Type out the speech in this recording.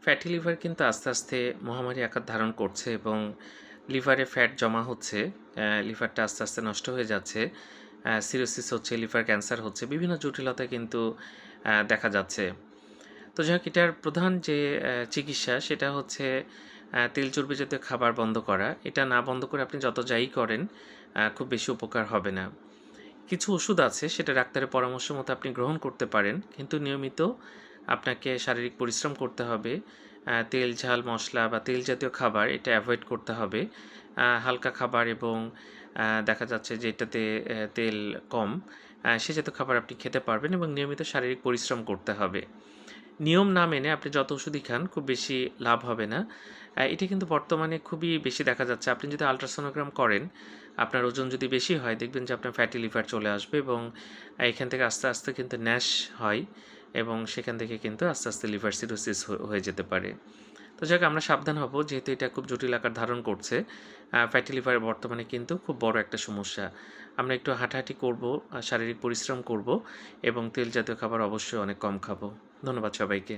Fatty liver কিন্তু আস্তে, আস্তে মহামারী আকার ধারণ করছে এবং লিভারে ফ্যাট জমা হচ্ছে। লিভারটা আস্তে, আস্তে নষ্ট হয়ে যাচ্ছে। সিরোসিস হচ্ছে, লিভার ক্যান্সার হচ্ছে। বিভিন্ন জটিলতা কিন্তু দেখা যাচ্ছে। তো যাই হোক এটার প্রধান যে চিকিৎসা সেটা হচ্ছে তেল চর্বি জাতীয় খাবার বন্ধ করা। এটা না বন্ধ করে আপনি যত যাই করেন খুব বেশি উপকার হবে না। কিছু ওষুধ আছে সেটা ডাক্তারের পরামর্শ মতো আপনি গ্রহণ করতে পারেন, কিন্তু নিয়মিত আপনাকে শারীরিক পরিশ্রম করতে হবে। তেল, ঝাল, মশলা বা তেল জাতীয় খাবার এটা অ্যাভয়েড করতে হবে। হালকা খাবার এবং দেখা যাচ্ছে যে এটাতে তেল কম, সে জাতীয় খাবার আপনি খেতে পারবেন এবং নিয়মিত শারীরিক পরিশ্রম করতে হবে। নিয়ম না মেনে আপনি যত ওষুধই খান খুব বেশি লাভ হবে না। এটি কিন্তু বর্তমানে খুবই বেশি দেখা যাচ্ছে। আপনি যদি আল্ট্রাসোনোগ্রাম করেন, আপনার ওজন যদি বেশি হয় দেখবেন যে আপনার ফ্যাটি লিভার চলে আসবে এবং এখান থেকে আস্তে, আস্তে কিন্তু ন্যাশ হয় এবং সেখান থেকে কিন্তু আস্তে, আস্তে লিভার সিরোসিস হয়ে যেতে পারে। তো যাক আমরা সাবধান হব, যেহেতু এটা খুব জটিল আকার ধারণ করছে। ফ্যাটি লিভার বর্তমানে কিন্তু খুব বড় একটা সমস্যা। আমরা একটু হাঁটাহাঁটি করব, শারীরিক পরিশ্রম করব এবং তেল জাতীয় খাবার অবশ্যই অনেক কম খাবো। ধন্যবাদ সবাইকে।